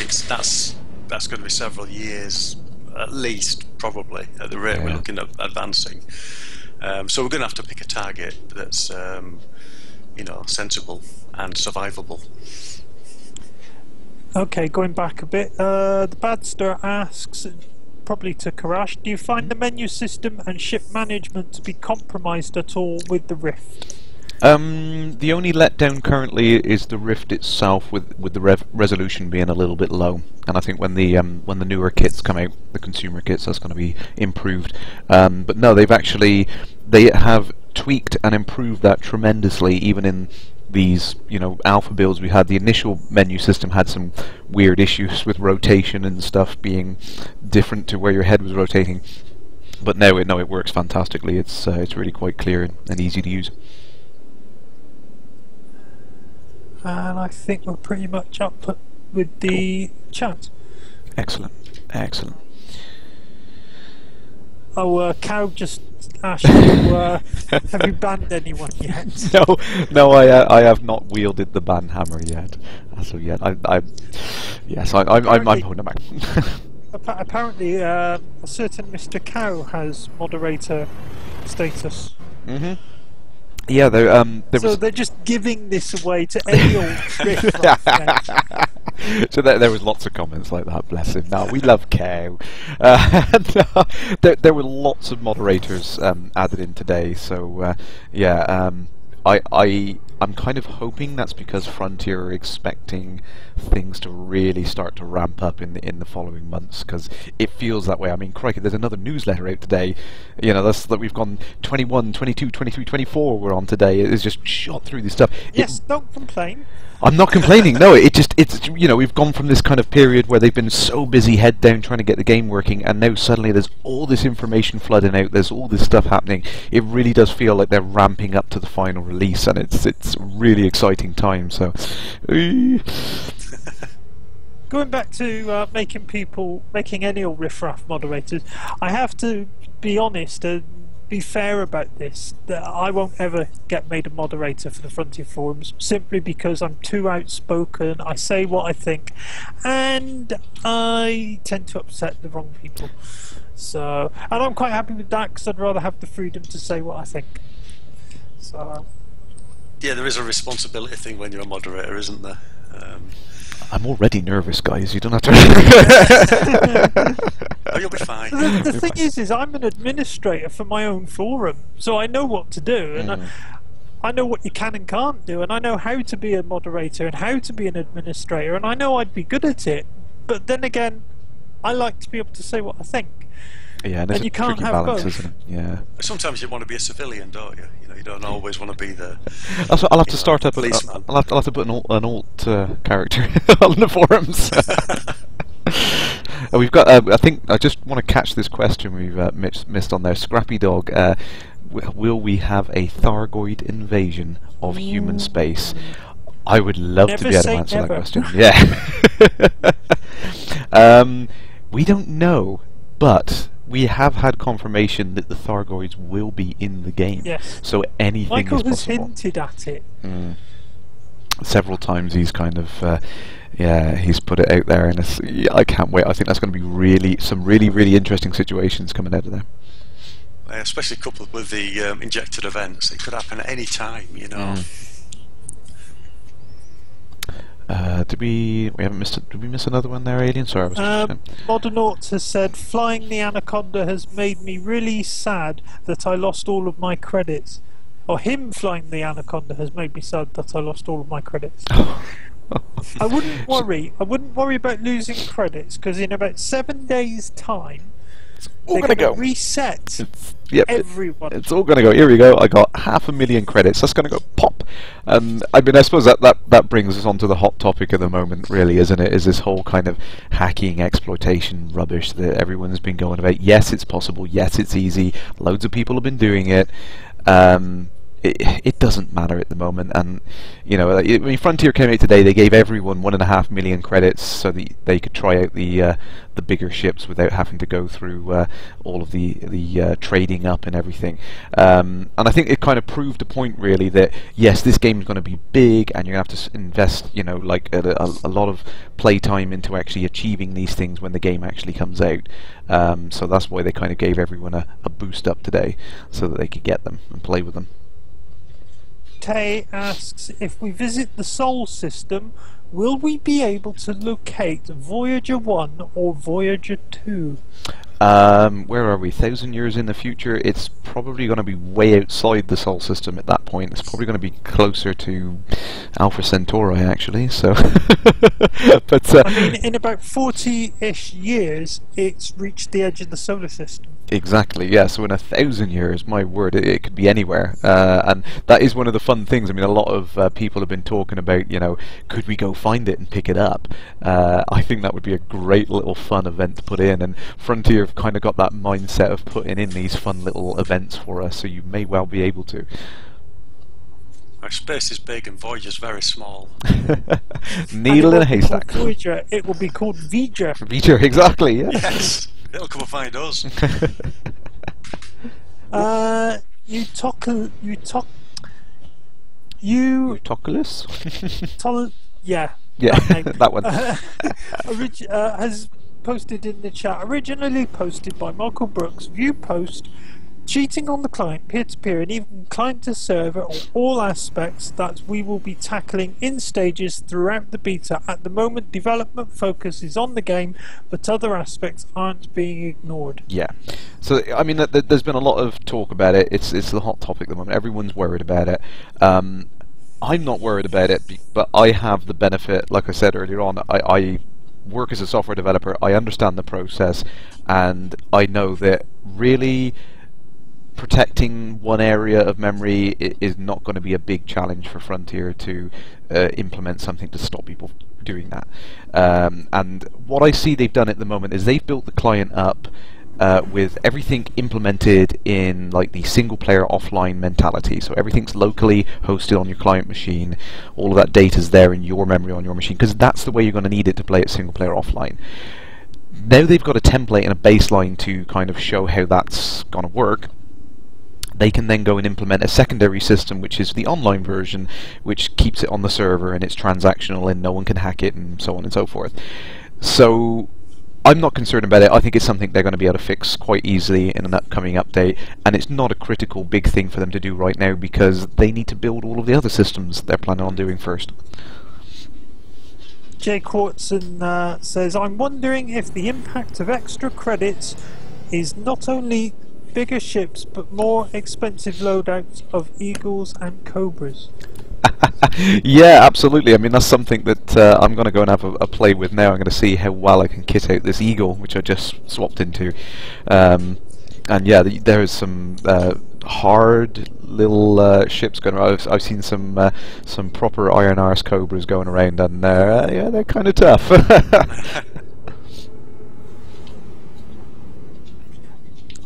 that's going to be several years at least, probably, at the rate we're looking at advancing. So we're going to have to pick a target that's sensible and survivable. Okay, going back a bit, the Badster asks, probably to Kerrash, do you find the menu system and ship management to be compromised at all with the Rift? The only letdown currently is the Rift itself, with the resolution being a little bit low. And I think when the newer kits come out, the consumer kits, that's going to be improved. But no, they have tweaked and improved that tremendously. Even in these alpha builds we had, the initial menu system had some weird issues with rotation and stuff being different to where your head was rotating. But now it works fantastically. It's really quite clear and easy to use. And I think we're pretty much up with the chat. Excellent. Cow just asked you, have you banned anyone yet? No, I have not wielded the ban hammer yet. As of yet, I'm holding back. Apparently, a certain Mr. Cow has moderator status. Mm-hmm. Yeah, they're just giving this away to any old riff. So there was lots of comments like that. Bless him. No, we love Cow. There were lots of moderators added in today. So I'm kind of hoping that's because Frontier are expecting things to really start to ramp up in the following months, because it feels that way. I mean, crikey, there's another newsletter out today. You know, that we've gone 21, 22, 23, 24 we're on today. It's just shot through this stuff. Yes, don't complain. I'm not complaining. No, it's you know, we've gone from this kind of period where they've been so busy head down trying to get the game working, and now suddenly there's all this information flooding out. There's all this stuff happening. It really does feel like they're ramping up to the final release, and it's a really exciting time. So, going back to making any old riffraff moderators, I have to be honest and be fair about this, that I won't ever get made a moderator for the Frontier forums, simply because I'm too outspoken. I say what I think, and I tend to upset the wrong people. So, and I'm quite happy with that, because I'd rather have the freedom to say what I think. So, yeah, there is a responsibility thing when you're a moderator, isn't there? I'm already nervous, guys. You don't have to. Oh, you'll be fine. The thing is I'm an administrator for my own forum, so I know what to do, and I know what you can and can't do, and I know how to be a moderator and how to be an administrator, and I know I'd be good at it. But then again, I like to be able to say what I think. Yeah, and you can't have balance, both. isn't it? Yeah. Sometimes you want to be a civilian, don't you? You know, you don't always want to be the. That's what I'll have to start up. Policeman. I'll have to put an alt character on the forums. We've got. I think I just want to catch this question we've missed on there. Scrappy Dog. Will we have a Thargoid invasion of human space? I would love to be able to answer that question. Yeah. We don't know, but we have had confirmation that the Thargoids will be in the game. Yes. So anything Michael is possible. has hinted at it. Several times he's kind of, he's put it out there, and I can't wait. I think that's going to be some really interesting situations coming out of there. Especially coupled with the injected events, it could happen at any time, you know. Did we miss another one there, Alien? Sorry, I was Modernauts has said, flying the Anaconda has made me really sad that I lost all of my credits. Or him flying the Anaconda has made me sad that I lost all of my credits. I wouldn't worry about losing credits, because in about 7 days' time they're going to reset everyone. It's all going to go. Here we go. I got 500,000 credits. That's going to go pop. I mean, I suppose that brings us on to the hot topic of the moment, really, isn't it? Is this whole kind of hacking, exploitation rubbish that everyone's been going about? Yes, it's possible. Yes, it's easy. Loads of people have been doing it. It doesn't matter at the moment, and you know, I mean, Frontier came out today. They gave everyone 1.5 million credits so that they could try out the bigger ships without having to go through all of the trading up and everything. And I think it kind of proved a point, really, that yes, this game is going to be big, and you're going to have to invest, you know, like a lot of playtime into actually achieving these things when the game actually comes out. So that's why they kind of gave everyone a boost up today, so that they could get them and play with them. Tay asks, if we visit the Sol system, will we be able to locate Voyager 1 or Voyager 2? Where are we? 1,000 years in the future. It's probably going to be way outside the Sol system at that point. It's probably going to be closer to Alpha Centauri, actually. So, but I mean, in about 40-ish years, it's reached the edge of the solar system. Exactly, yeah. So in 1,000 years, my word, it could be anywhere, and that is one of the fun things. I mean, a lot of people have been talking about, you know, could we go find it and pick it up? I think that would be a great little fun event to put in, and Frontier have kind of got that mindset of putting in these fun little events for us, so you may well be able to. Our space is big and Voyager's very small. Needle in a haystack. Voyager, it will be called V'ger. V'ger, exactly, yeah. Yes, it'll come and find us. Oculus? Yeah. Yeah, that one. Has posted in the chat, originally posted by Michael Brooks, view post, cheating on the client, peer-to-peer, and even client-to-server on all aspects that we will be tackling in stages throughout the beta. At the moment, development focus is on the game, but other aspects aren't being ignored. Yeah. So, I mean, there's been a lot of talk about it. It's the hot topic at the moment. Everyone's worried about it. I'm not worried about it, but I have the benefit, like I said earlier on, I work as a software developer, I understand the process, and I know that really protecting one area of memory is not going to be a big challenge for Frontier to implement something to stop people doing that. And what I see they've done at the moment is they've built the client up with everything implemented in like the single player offline mentality. So everything's locally hosted on your client machine. All of that data's there in your memory on your machine, because that's the way you're going to need it to play it single player offline. Now they've got a template and a baseline to kind of show how that's going to work. They can then go and implement a secondary system, which is the online version, which keeps it on the server and it's transactional and no one can hack it and so on and so forth. So I'm not concerned about it. I think it's something they're going to be able to fix quite easily in an upcoming update, and it's not a critical big thing for them to do right now because they need to build all of the other systems they're planning on doing first. Jay Quartson says, I'm wondering if the impact of extra credits is not only bigger ships but more expensive loadouts of Eagles and Cobras. Yeah, absolutely. I mean, that's something that I'm going to go and have a play with now. I'm going to see how well I can kit out this Eagle, which I just swapped into. And yeah, there's some hard little ships going around. I've seen some proper Iron Arse Cobras going around, and yeah, they're kind of tough.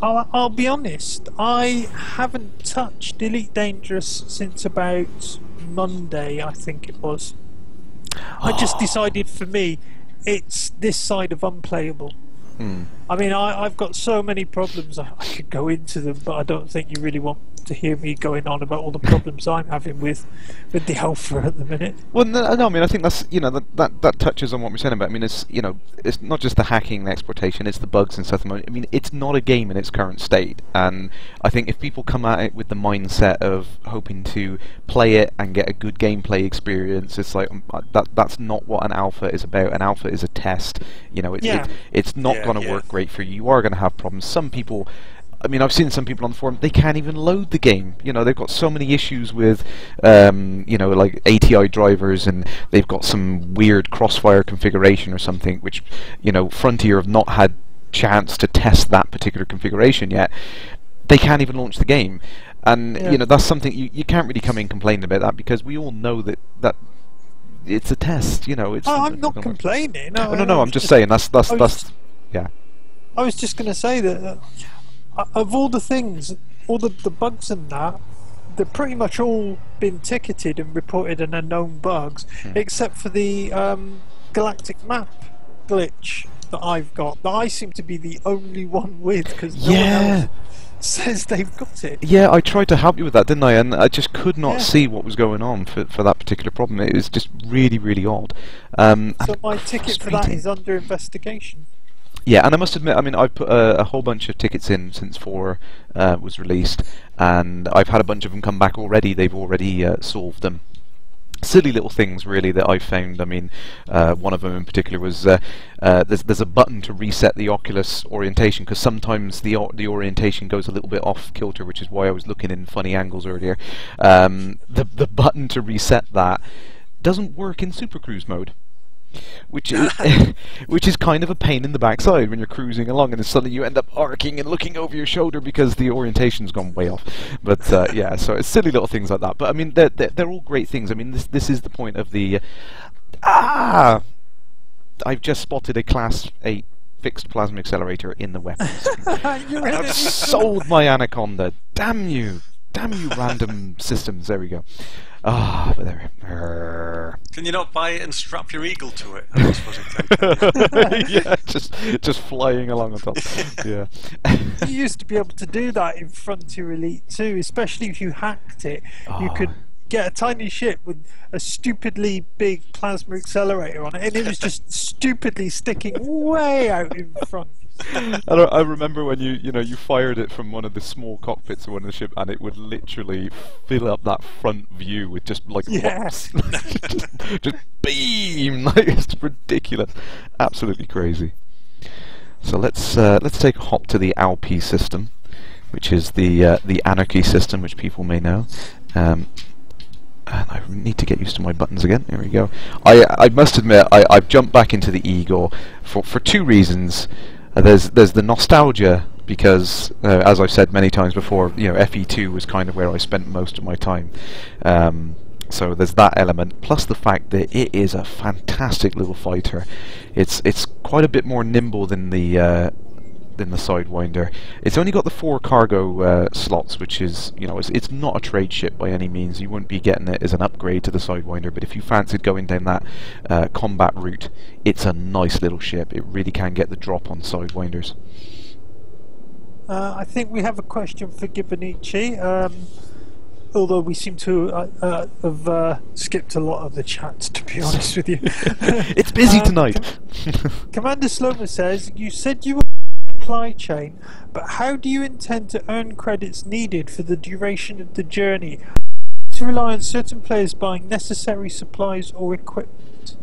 I'll be honest, I haven't touched Elite Dangerous since about Monday, I think it was. I just decided for me, it's this side of unplayable. I mean, I've got so many problems, I could go into them, but I don't think you really want to hear me going on about all the problems I'm having with the Alpha at the minute. Well, no, I mean, I think that's, you know, that touches on what we're saying about. I mean, it's, you know, it's not just the hacking, the exploitation, it's the bugs and stuff. I mean, it's not a game in its current state, and I think if people come at it with the mindset of hoping to play it and get a good gameplay experience, it's like that's not what an alpha is about. An alpha is a test. You know, it's not going to work great for you. You are going to have problems. Some people, I mean, I've seen some people on the forum, they can't even load the game. You know, they've got so many issues with, you know, like ATI drivers, and they've got some weird crossfire configuration or something, which, you know, Frontier have not had chance to test that particular configuration yet. They can't even launch the game. And, you know, that's something, you can't really come in complaining about that, because we all know that it's a test, you know. It's, I'm not complaining. No, I'm just saying, that's yeah. I was just going to say that of all the things, all the bugs and that, they're pretty much all been ticketed and reported and are known bugs, except for the galactic map glitch that I've got. That I seem to be the only one with, because no one else says they've got it. Yeah, I tried to help you with that, didn't I? And I just could not see what was going on for that particular problem. It was just really, really odd. So my ticket for that is under investigation. Yeah, and I must admit, I mean, I've put a whole bunch of tickets in since 4 was released, and I've had a bunch of them come back already. They've already solved them. Silly little things, really, that I've found. I mean, one of them in particular was there's a button to reset the Oculus orientation, because sometimes the orientation goes a little bit off kilter, which is why I was looking in funny angles earlier. The button to reset that doesn't work in Super Cruise mode, which is kind of a pain in the backside when you're cruising along and then suddenly you end up arcing and looking over your shoulder because the orientation's gone way off. But yeah, so it's silly little things like that. But I mean, they're all great things. I mean, this is the point of the I've just spotted a Class 8 fixed plasma accelerator in the weapons. I've sold my Anaconda. Damn you random systems. There we go. Ah, but there. Can you not buy it and strap your eagle to it? I suppose it can. Yeah, just flying along on top. Yeah. You used to be able to do that in Frontier Elite 2, especially if you hacked it. You Oh. could get a tiny ship with a stupidly big plasma accelerator on it, and it was just stupidly sticking way out in front. I remember when you fired it from one of the small cockpits of one of the ship, and it would literally fill up that front view with just like Yes. just beam. Like, it's ridiculous, absolutely crazy. So let's take a hop to the Alpi system, which is the Anarchy system, which people may know. And I need to get used to my buttons again. Here we go. I must admit I've jumped back into the Eagle for two reasons. There's the nostalgia, because as I've said many times before, FE2 was kind of where I spent most of my time. So there's that element, plus the fact that it is a fantastic little fighter. It's quite a bit more nimble than the Sidewinder. It's only got the 4 cargo slots, which is, it's not a trade ship by any means. You wouldn't be getting it as an upgrade to the Sidewinder, but if you fancied going down that combat route, it's a nice little ship. It really can get the drop on Sidewinders. I think we have a question for Gibbonici. Although we seem to have skipped a lot of the chats, to be honest with you. It's busy tonight. Commander Slomer says, you said you were supply chain, but how do you intend to earn credits needed for the duration of the journey? To rely on certain players buying necessary supplies or equipment?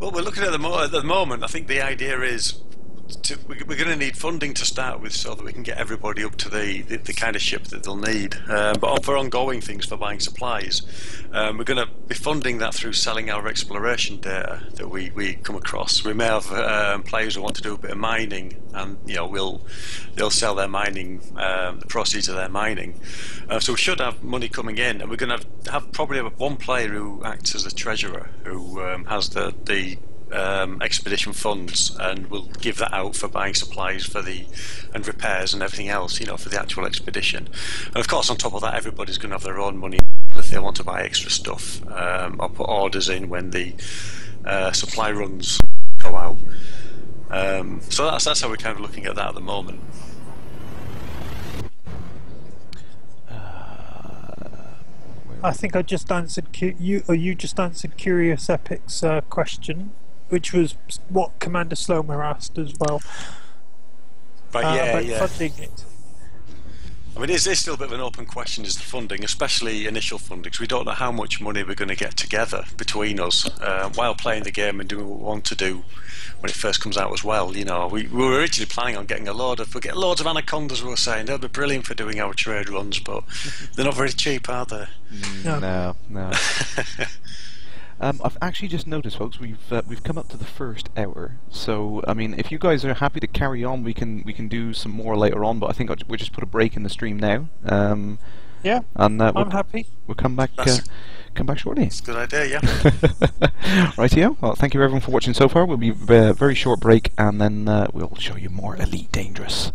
Well, we're looking at the moment. I think the idea is we're going to need funding to start with, so that we can get everybody up to the kind of ship that they'll need. But for ongoing things, for buying supplies, we're going to be funding that through selling our exploration data that we come across. We may have players who want to do a bit of mining, and they'll sell their mining, the proceeds of their mining. So we should have money coming in, and we're going to have probably one player who acts as a treasurer, who has the expedition funds, and will give that out for buying supplies and repairs and everything else, for the actual expedition. And of course, on top of that, everybody's going to have their own money if they want to buy extra stuff, or put orders in when the supply runs go out. So that's how we're kind of looking at that at the moment. I think I just answered you just answered Curious Epic's question, which was what Commander Slomer asked as well. But about funding it. I mean, it's still a bit of an open question, is the funding, especially initial funding, because we don't know how much money we're going to get together between us while playing the game and doing what we want to do when it first comes out as well. We were originally planning on getting loads of anacondas, we were saying. They'll be brilliant for doing our trade runs, but they're not very cheap, are they? No. I've actually just noticed, folks, we've come up to the first hour. So I mean, if you guys are happy to carry on, we can do some more later on. But I think we'll just put a break in the stream now. Yeah, and I'm happy. We'll come back shortly. It's a good idea, yeah. Rightio. Well, thank you everyone for watching so far. We'll be a very short break, and then we'll show you more Elite Dangerous.